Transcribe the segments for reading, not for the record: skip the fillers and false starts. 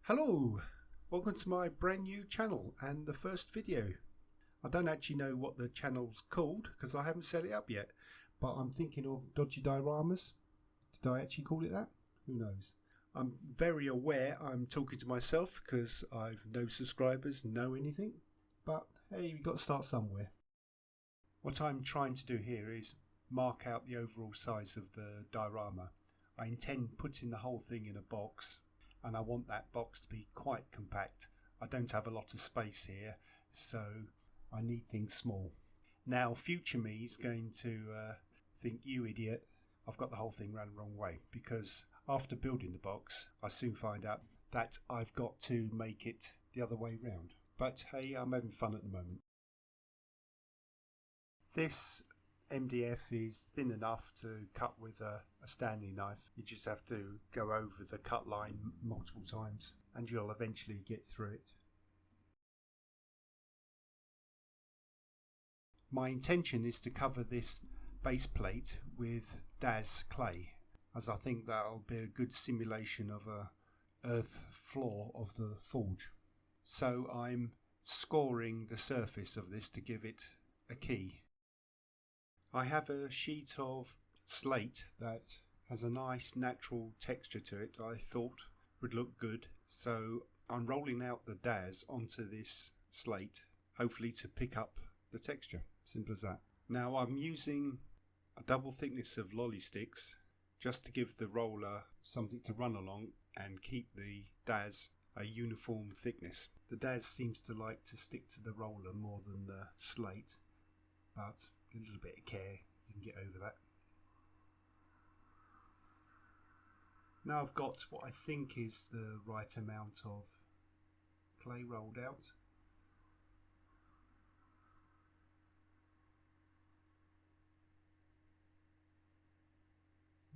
Hello, welcome to my brand new channel and the first video. I don't actually know what the channel's called because I haven't set it up yet, but I'm thinking of Dodgy Dioramas. Did I actually call it that? Who knows? I'm very aware I'm talking to myself because I've no subscribers, no anything, but hey, we've got to start somewhere. What I'm trying to do here is mark out the overall size of the diorama. I intend putting the whole thing in a box, and I want that box to be quite compact. I don't have a lot of space here, so I need things small. Now future me is going to think, you idiot, I've got the whole thing run the wrong way, because after building the box I soon find out that I've got to make it the other way round. But hey, I'm having fun at the moment. This MDF is thin enough to cut with a Stanley knife. You just have to go over the cut line multiple times and you'll eventually get through it. My intention is to cover this base plate with DAS clay, as I think that'll be a good simulation of a earth floor of the forge. So I'm scoring the surface of this to give it a key. I have a sheet of slate that has a nice natural texture to it I thought would look good, so I'm rolling out the DAS onto this slate, hopefully to pick up the texture. Simple as that. Now I'm using a double thickness of lolly sticks just to give the roller something to run along and keep the DAS a uniform thickness. The DAS seems to like to stick to the roller more than the slate, but a little bit of care, you can get over that. Now I've got what I think is the right amount of clay rolled out.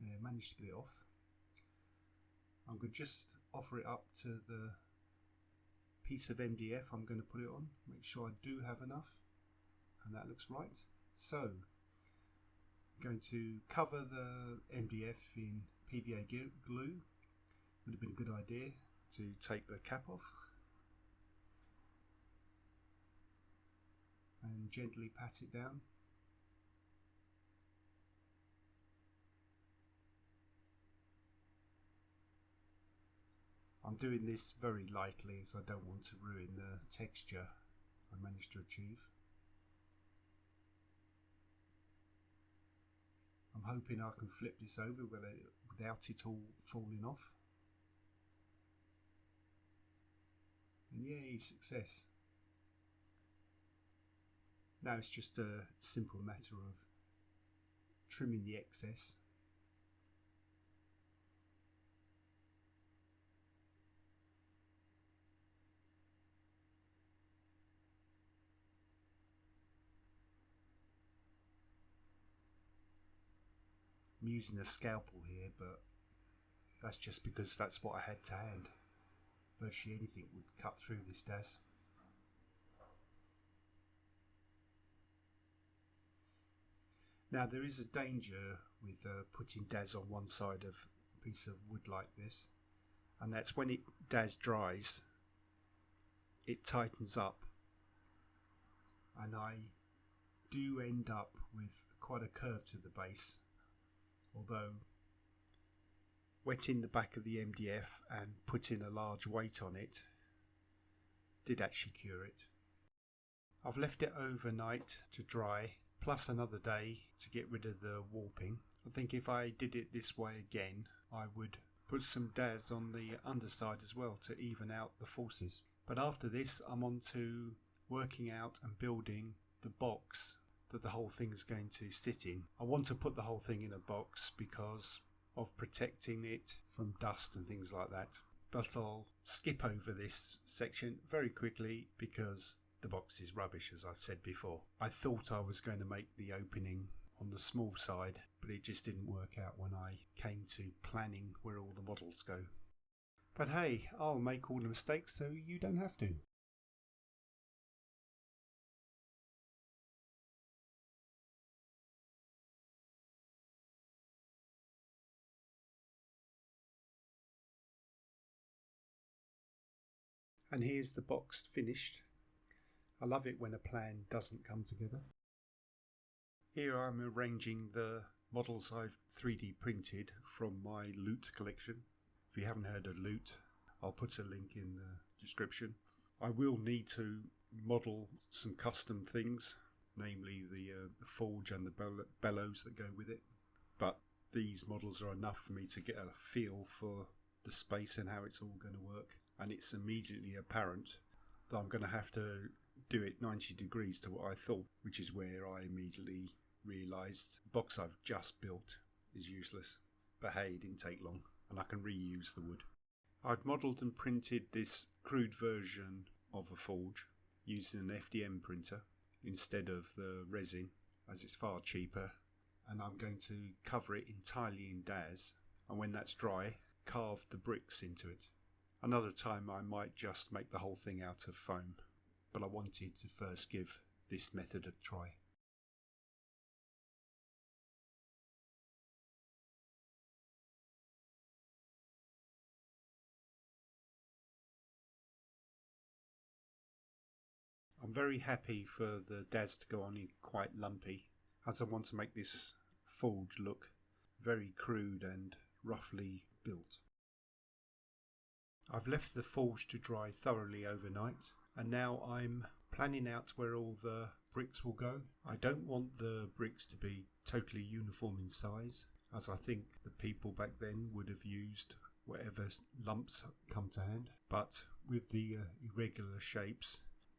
Yeah, managed to get it off. I'm going to just offer it up to the piece of MDF I'm going to put it on, make sure I do have enough, and that looks right. So I'm going to cover the MDF in PVA glue. Would have been a good idea to take the cap off and gently pat it down. I'm doing this very lightly as I don't want to ruin the texture I managed to achieve. I'm hoping I can flip this over without it all falling off. And yay, success. Now it's just a simple matter of trimming the excess. I'm using a scalpel here, but that's just because that's what I had to hand. Virtually anything would cut through this DAS. Now there is a danger with putting DAS on one side of a piece of wood like this, and that's when DAS dries, it tightens up, and I do end up with quite a curve to the base, although wetting the back of the MDF and putting a large weight on it did actually cure it. I've left it overnight to dry, plus another day to get rid of the warping. I think if I did it this way again, I would put some DAS on the underside as well to even out the forces. But after this, I'm on to working out and building the box that the whole thing is going to sit in. I want to put the whole thing in a box because of protecting it from dust and things like that. But I'll skip over this section very quickly because the box is rubbish, as I've said before. I thought I was going to make the opening on the small side, but it just didn't work out when I came to planning where all the models go. But hey, I'll make all the mistakes so you don't have to. And here's the box finished. I love it when a plan doesn't come together. Here I'm arranging the models I've 3D printed from my loot collection. If you haven't heard of loot, I'll put a link in the description. I will need to model some custom things, namely the forge and the bellows that go with it. But these models are enough for me to get a feel for the space and how it's all going to work. And it's immediately apparent that I'm going to have to do it 90 degrees to what I thought, which is where I immediately realised the box I've just built is useless. But hey, it didn't take long and I can reuse the wood. I've modelled and printed this crude version of a forge using an FDM printer instead of the resin, as it's far cheaper, and I'm going to cover it entirely in DAS, and when that's dry, carve the bricks into it. Another time I might just make the whole thing out of foam, but I wanted to first give this method a try. I'm very happy for the DAS to go on in quite lumpy, as I want to make this forge look very crude and roughly built. I've left the forge to dry thoroughly overnight, and now I'm planning out where all the bricks will go. I don't want the bricks to be totally uniform in size, as I think the people back then would have used whatever lumps come to hand, but with the irregular shapes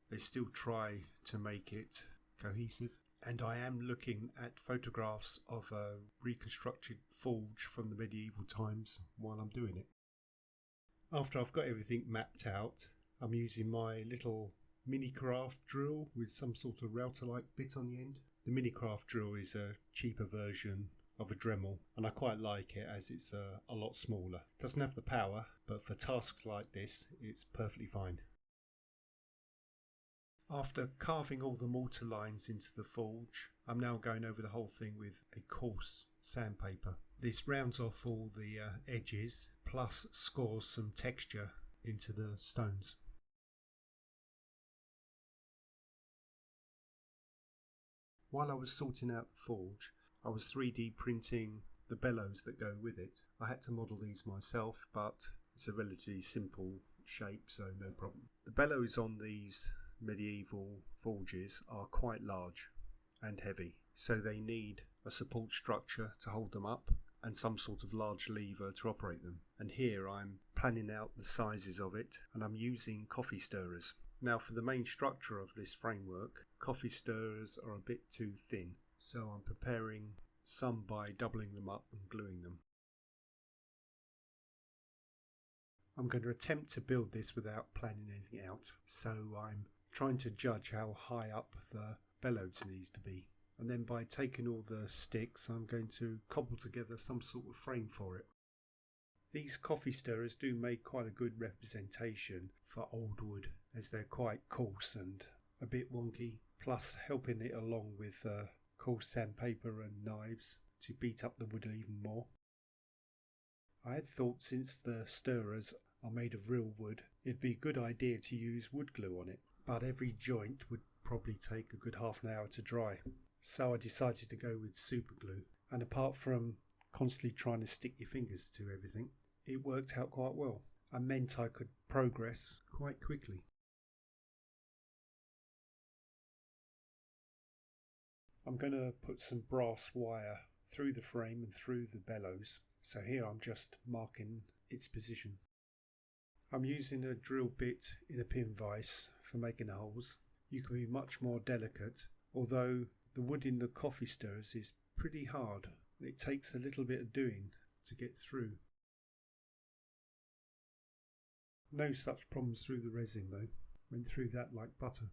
they still try to make it cohesive. And I am looking at photographs of a reconstructed forge from the medieval times while I'm doing it. After I've got everything mapped out, I'm using my little mini craft drill with some sort of router-like bit on the end. The mini craft drill is a cheaper version of a Dremel, and I quite like it as it's a lot smaller. Doesn't have the power, but for tasks like this, it's perfectly fine. After carving all the mortar lines into the forge, I'm now going over the whole thing with a coarse sandpaper. This rounds off all the edges, plus scores some texture into the stones. While I was sorting out the forge, I was 3D printing the bellows that go with it. I had to model these myself, but it's a relatively simple shape, so no problem. The bellows on these medieval forges are quite large and heavy, so they need a support structure to hold them up and some sort of large lever to operate them. And here I'm planning out the sizes of it, and I'm using coffee stirrers. Now for the main structure of this framework, coffee stirrers are a bit too thin, so I'm preparing some by doubling them up and gluing them. I'm going to attempt to build this without planning anything out, so I'm trying to judge how high up the bellows needs to be, and then by taking all the sticks I'm going to cobble together some sort of frame for it. These coffee stirrers do make quite a good representation for old wood, as they're quite coarse and a bit wonky, plus helping it along with coarse sandpaper and knives to beat up the wood even more. I had thought, since the stirrers are made of real wood, it'd be a good idea to use wood glue on it, but every joint would probably take a good half an hour to dry. So I decided to go with super glue, and apart from constantly trying to stick your fingers to everything, it worked out quite well and meant I could progress quite quickly. I'm going to put some brass wire through the frame and through the bellows, so here I'm just marking its position. I'm using a drill bit in a pin vise for making the holes. You can be much more delicate, although the wood in the coffee stirrers is pretty hard and it takes a little bit of doing to get through. No such problems through the resin though, went through that like butter.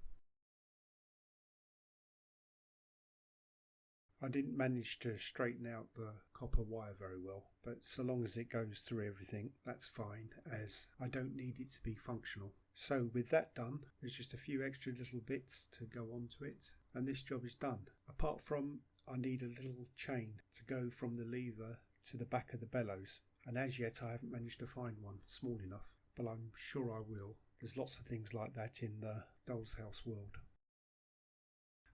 I didn't manage to straighten out the copper wire very well, but so long as it goes through everything, that's fine, as I don't need it to be functional. So with that done, there's just a few extra little bits to go onto it, and this job is done. Apart from, I need a little chain to go from the lever to the back of the bellows, and as yet I haven't managed to find one small enough. but I'm sure I will. There's lots of things like that in the Doll's House world.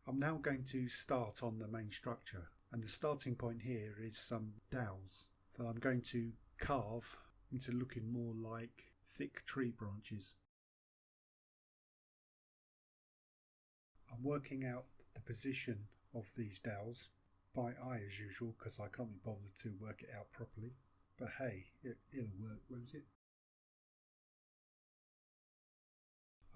I'm now going to start on the main structure, and the starting point here is some dowels that I'm going to carve into looking more like thick tree branches. I'm working out the position of these dowels by eye as usual because I can't be bothered to work it out properly, but hey, it'll work, won't it?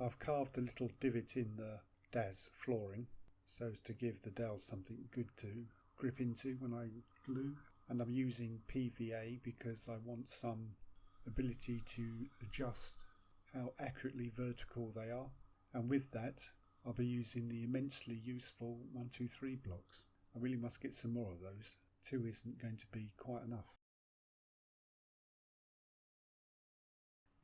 I've carved a little divot in the DAS flooring so as to give the dowels something good to grip into when I glue, and I'm using PVA because I want some ability to adjust how accurately vertical they are, and with that I'll be using the immensely useful 1, 2, 3 blocks. I really must get some more of those. 2 isn't going to be quite enough.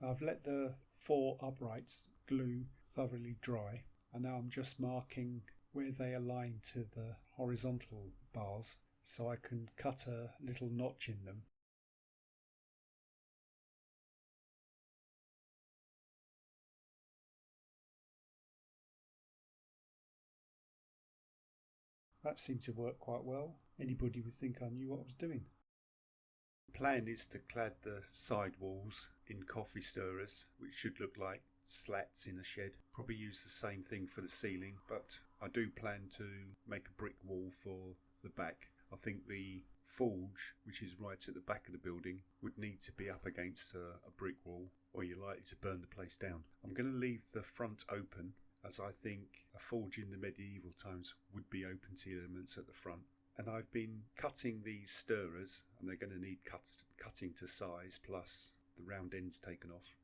I've let the 4 uprights glue thoroughly dry, and now I'm just marking where they align to the horizontal bars so I can cut a little notch in them. That seemed to work quite well. Anybody would think I knew what I was doing. The plan is to clad the side walls in coffee stirrers, which should look like slats in a shed. Probably use the same thing for the ceiling, but I do plan to make a brick wall for the back. I think the forge, which is right at the back of the building, would need to be up against a brick wall, or you're likely to burn the place down. I'm going to leave the front open, as I think a forge in the medieval times would be open to elements at the front. And I've been cutting these stirrers, and they're going to need cutting to size, plus the round ends taken off.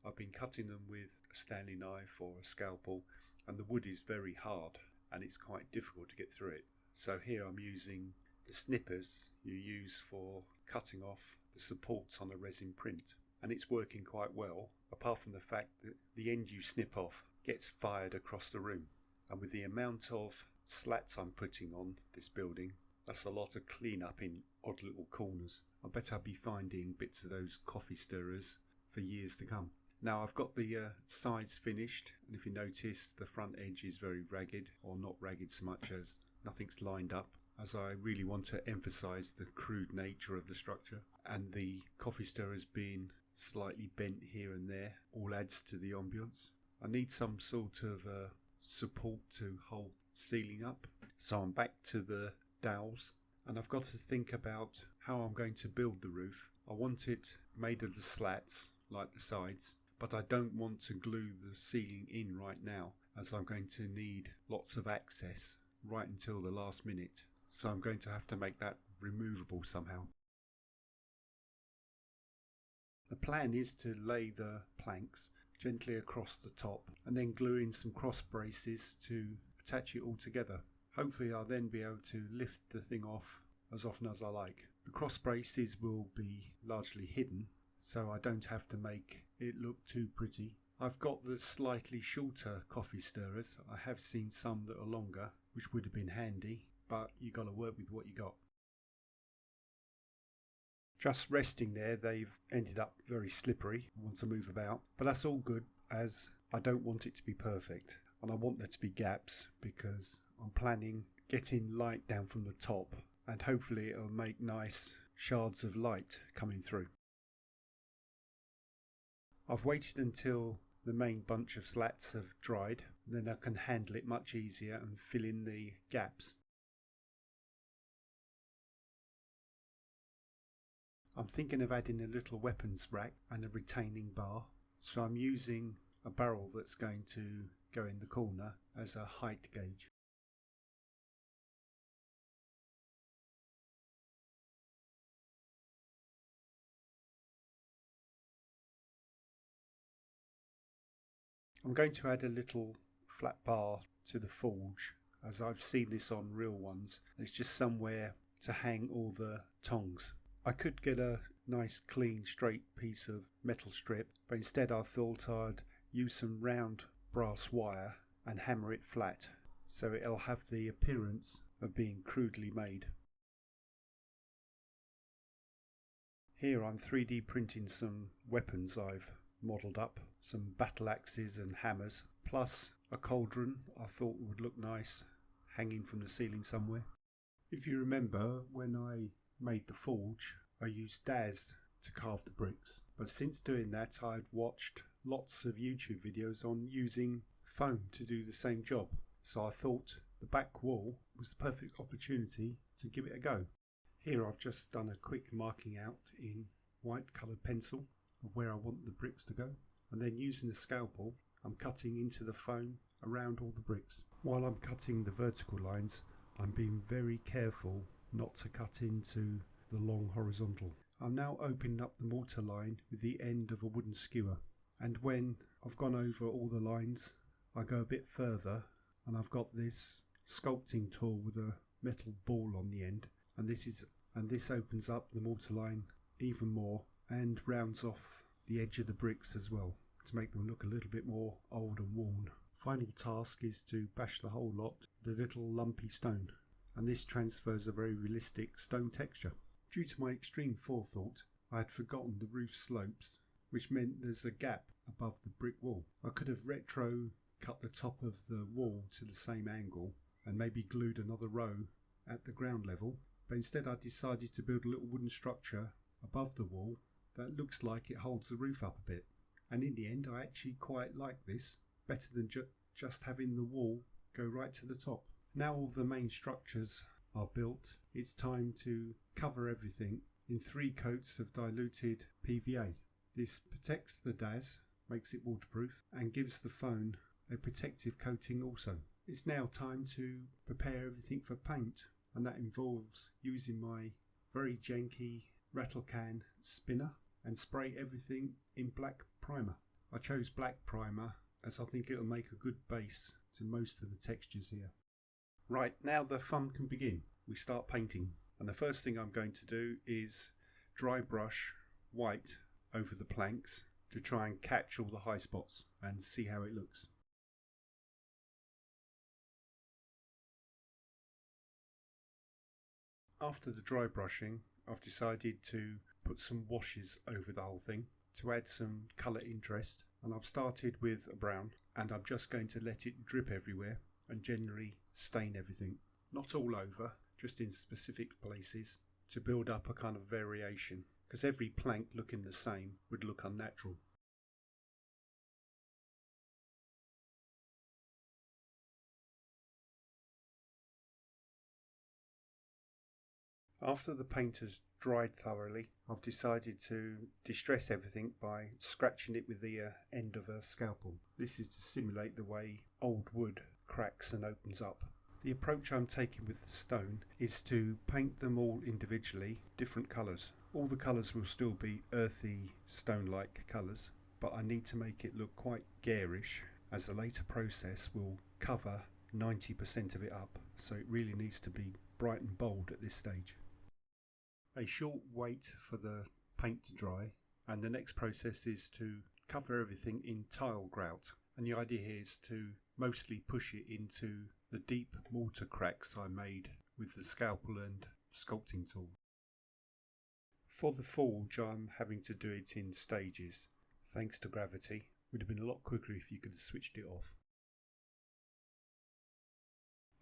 I've been cutting them with a Stanley knife or a scalpel, and the wood is very hard and it's quite difficult to get through it. So here I'm using the snippers you use for cutting off the supports on a resin print, and it's working quite well, apart from the fact that the end you snip off gets fired across the room. And with the amount of slats I'm putting on this building, that's a lot of clean up in odd little corners. I bet I'll be finding bits of those coffee stirrers for years to come. Now I've got the sides finished, and if you notice the front edge is very ragged, or not ragged so much as nothing's lined up, as I really want to emphasise the crude nature of the structure, and the coffee stirrers being slightly bent here and there all adds to the ambience. I need some sort of support to hold ceiling up, so I'm back to the dowels, and I've got to think about how I'm going to build the roof. I want it made of the slats like the sides, but I don't want to glue the ceiling in right now, as I'm going to need lots of access right until the last minute, so I'm going to have to make that removable somehow. The plan is to lay the planks gently across the top and then glue in some cross braces to attach it all together. Hopefully I'll then be able to lift the thing off as often as I like. The cross braces will be largely hidden, so I don't have to make it look too pretty. I've got the slightly shorter coffee stirrers. I have seen some that are longer, which would have been handy, but you got to work with what you got. Just resting there, they've ended up very slippery. I want to move about, but that's all good, as I don't want it to be perfect, and I want there to be gaps because I'm planning getting light down from the top, and hopefully it'll make nice shards of light coming through. I've waited until the main bunch of slats have dried, then I can handle it much easier and fill in the gaps. I'm thinking of adding a little weapons rack and a retaining bar, so I'm using a barrel that's going to go in the corner as a height gauge. I'm going to add a little flat bar to the forge, as I've seen this on real ones. It's just somewhere to hang all the tongs. I could get a nice clean straight piece of metal strip, but instead I thought I'd use some round brass wire and hammer it flat, so it'll have the appearance of being crudely made. Here I'm 3D printing some weapons I've modelled up, some battle axes and hammers, plus a cauldron I thought would look nice hanging from the ceiling somewhere. If you remember, when I made the forge, I used Daz to carve the bricks, but since doing that I've watched lots of YouTube videos on using foam to do the same job, so I thought the back wall was the perfect opportunity to give it a go. Here I've just done a quick marking out in white coloured pencil of where I want the bricks to go, and then using the scalpel I'm cutting into the foam around all the bricks. While I'm cutting the vertical lines, I'm being very careful not to cut into the long horizontal. I'm now opening up the mortar line with the end of a wooden skewer, and when I've gone over all the lines I go a bit further and I've got this sculpting tool with a metal ball on the end, and this opens up the mortar line even more and rounds off the edge of the bricks as well to make them look a little bit more old and worn. Final task is to bash the whole lot with a little lumpy stone, and this transfers a very realistic stone texture. Due to my extreme forethought, I had forgotten the roof slopes, which meant there's a gap above the brick wall. I could have retro cut the top of the wall to the same angle and maybe glued another row at the ground level, but instead I decided to build a little wooden structure above the wall that looks like it holds the roof up a bit. And in the end I actually quite like this, better than just having the wall go right to the top. Now all the main structures are built, it's time to cover everything in 3 coats of diluted PVA. This protects the Daz, makes it waterproof, and gives the phone a protective coating also. It's now time to prepare everything for paint, and that involves using my very janky rattle can spinner and spray everything in black primer. I chose black primer as I think it'll make a good base to most of the textures here. Right, now the fun can begin. We start painting, and the first thing I'm going to do is dry brush white over the planks to try and catch all the high spots and see how it looks. After the dry brushing, I've decided to put some washes over the whole thing to add some colour interest, and I've started with a brown, and I'm just going to let it drip everywhere and generally stain everything. Not all over, just in specific places to build up a kind of variation, because every plank looking the same would look unnatural. After the paint has dried thoroughly, I've decided to distress everything by scratching it with the end of a scalpel. This is to simulate the way old wood cracks and opens up. The approach I'm taking with the stone is to paint them all individually, different colours. All the colours will still be earthy, stone-like colours, but I need to make it look quite garish, as the later process will cover 90% of it up, so it really needs to be bright and bold at this stage. A short wait for the paint to dry, and the next process is to cover everything in tile grout, and the idea here is to mostly push it into the deep mortar cracks I made with the scalpel and sculpting tool. For the forge I'm having to do it in stages, thanks to gravity. It would have been a lot quicker if you could have switched it off.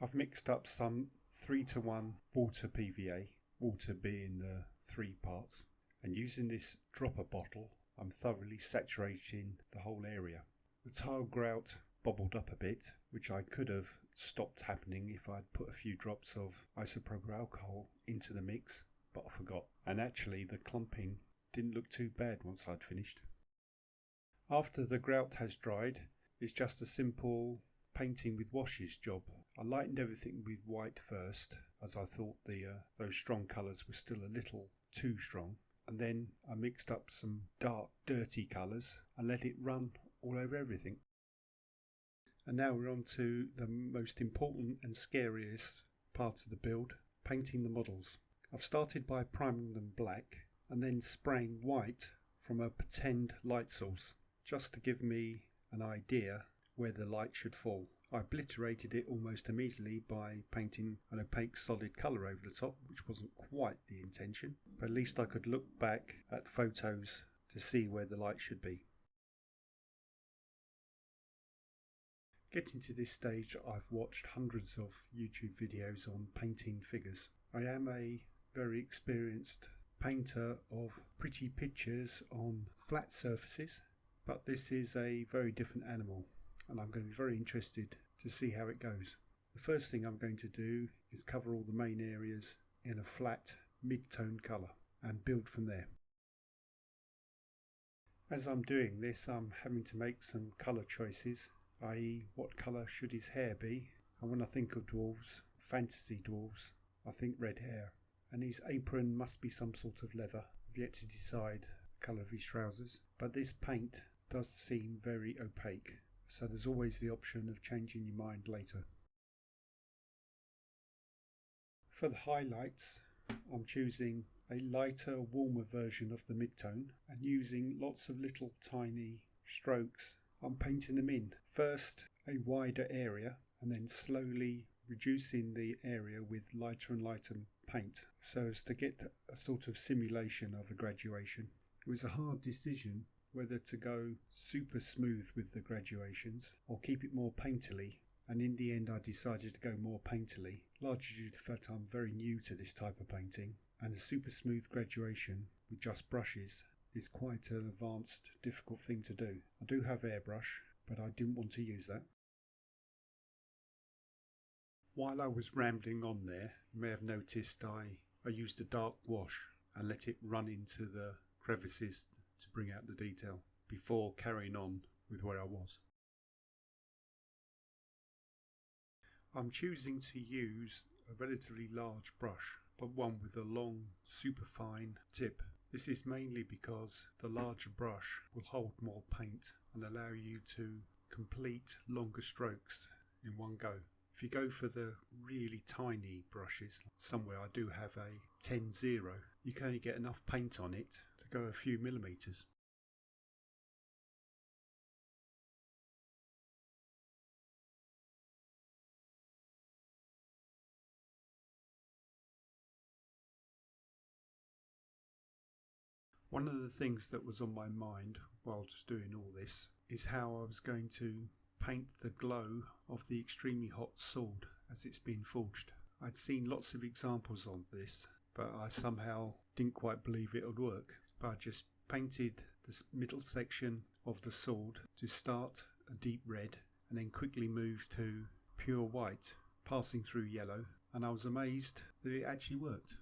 I've mixed up some 3:1 water PVA, water being the 3 parts, and using this dropper bottle I'm thoroughly saturating the whole area. The tile grout bobbled up a bit, which I could have stopped happening if I'd put a few drops of isopropyl alcohol into the mix, but I forgot, and actually the clumping didn't look too bad once I'd finished. After the grout has dried, it's just a simple painting with washes job. I lightened everything with white first, as I thought those strong colours were still a little too strong, and then I mixed up some dark dirty colours and let it run all over everything. And now we're on to the most important and scariest part of the build, painting the models. I've started by priming them black and then spraying white from a pretend light source, just to give me an idea where the light should fall. I obliterated it almost immediately by painting an opaque solid colour over the top, which wasn't quite the intention, but at least I could look back at photos to see where the light should be. Getting to this stage, I've watched hundreds of YouTube videos on painting figures. I am a very experienced painter of pretty pictures on flat surfaces, but this is a very different animal and I'm going to be very interested to see how it goes. The first thing I'm going to do is cover all the main areas in a flat mid-tone colour and build from there. As I'm doing this, I'm having to make some colour choices, i.e. what colour should his hair be, and when I think of dwarves, fantasy dwarves, I think red hair, and his apron must be some sort of leather. I've yet to decide the colour of his trousers, but this paint does seem very opaque, so there's always the option of changing your mind later. For the highlights, I'm choosing a lighter, warmer version of the mid-tone and using lots of little tiny strokes. I'm painting them in. First a wider area and then slowly reducing the area with lighter and lighter paint so as to get a sort of simulation of a graduation. It was a hard decision whether to go super smooth with the graduations or keep it more painterly, and in the end I decided to go more painterly, largely due to the fact I'm very new to this type of painting, and a super smooth graduation with just brushes is quite an advanced, difficult thing to do. I do have airbrush, but I didn't want to use that. While I was rambling on there, you may have noticed I used a dark wash and let it run into the crevices to bring out the detail before carrying on with where I was. I'm choosing to use a relatively large brush, but one with a long, superfine tip. This is mainly because the larger brush will hold more paint and allow you to complete longer strokes in one go. If you go for the really tiny brushes, somewhere I do have a 10-0, you can only get enough paint on it to go a few millimetres. One of the things that was on my mind while just doing all this is how I was going to paint the glow of the extremely hot sword as it's been forged. I'd seen lots of examples of this, but I somehow didn't quite believe it would work. But I just painted the middle section of the sword to start a deep red and then quickly move to pure white, passing through yellow, and I was amazed that it actually worked.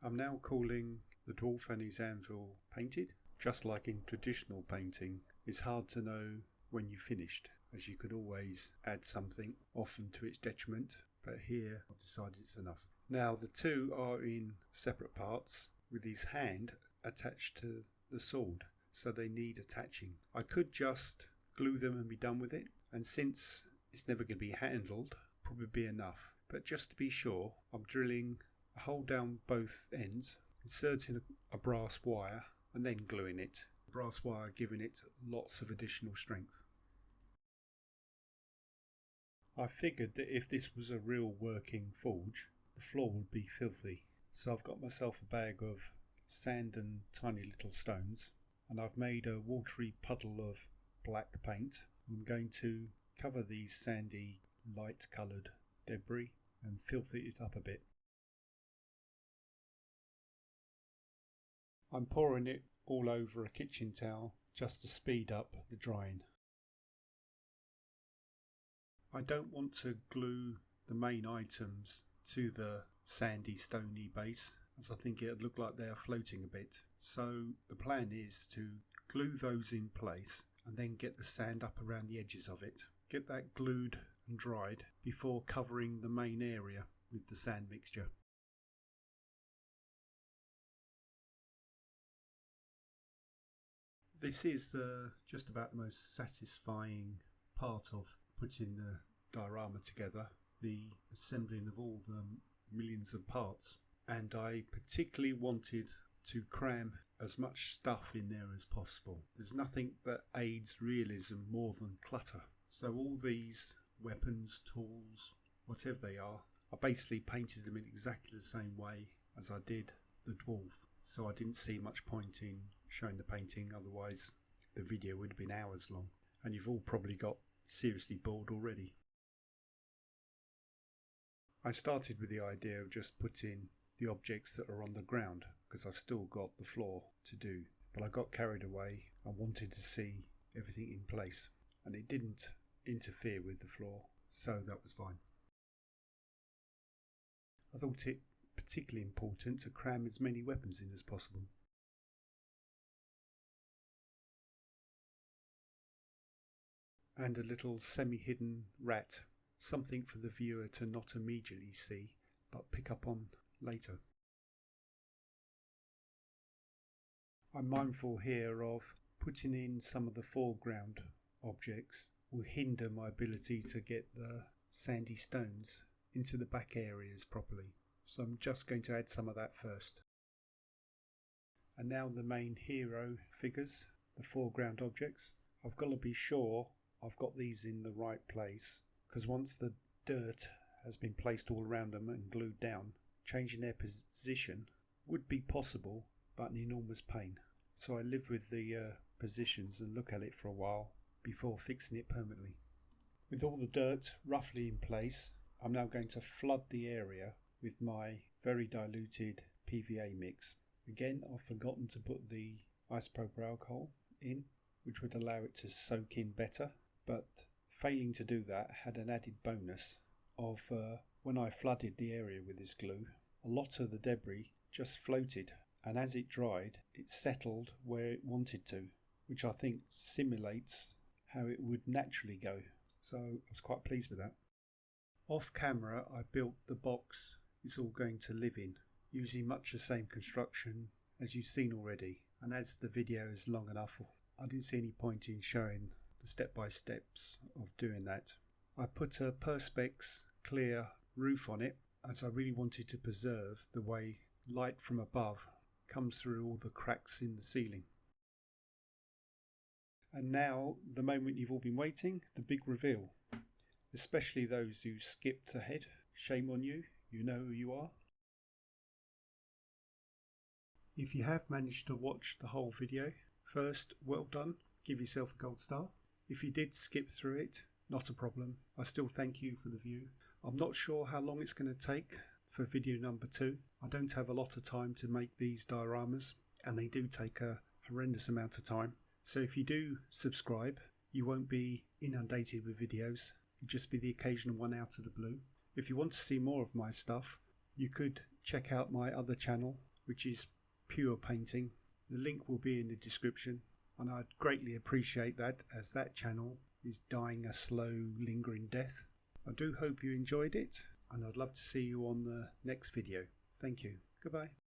I'm now calling the dwarf and his anvil painted. Just like in traditional painting, it's hard to know when you've finished, as you could always add something, often to its detriment, but here I've decided it's enough. Now the two are in separate parts with his hand attached to the sword, so they need attaching. I could just glue them and be done with it, and since it's never going to be handled, probably be enough. But just to be sure, I'm drilling a hole down both ends, inserting a brass wire and then gluing it. The brass wire giving it lots of additional strength. I figured that if this was a real working forge, the floor would be filthy. So I've got myself a bag of sand and tiny little stones, and I've made a watery puddle of black paint. I'm going to cover these sandy, light coloured debris and filthy it up a bit. I'm pouring it all over a kitchen towel just to speed up the drying. I don't want to glue the main items to the sandy, stony base, as I think it'd look like they're floating a bit. So the plan is to glue those in place and then get the sand up around the edges of it. Get that glued and dried before covering the main area with the sand mixture. This is just about the most satisfying part of putting the diorama together, the assembling of all the millions of parts. And I particularly wanted to cram as much stuff in there as possible. There's nothing that aids realism more than clutter. So all these weapons, tools, whatever they are, I basically painted them in exactly the same way as I did the dwarf, so I didn't see much point in showing the painting, otherwise the video would have been hours long and you've all probably got seriously bored already. I started with the idea of just putting the objects that are on the ground because I've still got the floor to do, but I got carried away. I wanted to see everything in place and it didn't interfere with the floor, so that was fine. I thought it particularly important to cram as many weapons in as possible. And a little semi-hidden rat, something for the viewer to not immediately see but pick up on later. I'm mindful here of putting in some of the foreground objects will hinder my ability to get the sandy stones into the back areas properly, so I'm just going to add some of that first. And now the main hero figures, the foreground objects. I've got to be sure I've got these in the right place, because once the dirt has been placed all around them and glued down, changing their position would be possible but an enormous pain. So I live with the positions and look at it for a while before fixing it permanently. With all the dirt roughly in place, I'm now going to flood the area with my very diluted PVA mix. Again, I've forgotten to put the isopropyl alcohol in, which would allow it to soak in better, but failing to do that had an added bonus of when I flooded the area with this glue, a lot of the debris just floated, and as it dried it settled where it wanted to, which I think simulates how it would naturally go, so I was quite pleased with that. Off camera I built the box it's all going to live in, using much the same construction as you've seen already, and as the video is long enough I didn't see any point in showing the step-by-steps of doing that. I put a perspex clear roof on it as I really wanted to preserve the way light from above comes through all the cracks in the ceiling. And now the moment you've all been waiting, the big reveal. Especially those who skipped ahead, shame on you, you know who you are. If you have managed to watch the whole video, first, well done, give yourself a gold star. If you did skip through it, not a problem, I still thank you for the view. I'm not sure how long it's going to take for video number 2. I don't have a lot of time to make these dioramas, and they do take a horrendous amount of time. So if you do subscribe, you won't be inundated with videos. It'll just be the occasional one out of the blue. If you want to see more of my stuff, you could check out my other channel, which is Pure Painting. The link will be in the description, and I'd greatly appreciate that, as that channel is dying a slow, lingering death. I do hope you enjoyed it, and I'd love to see you on the next video. Thank you. Goodbye.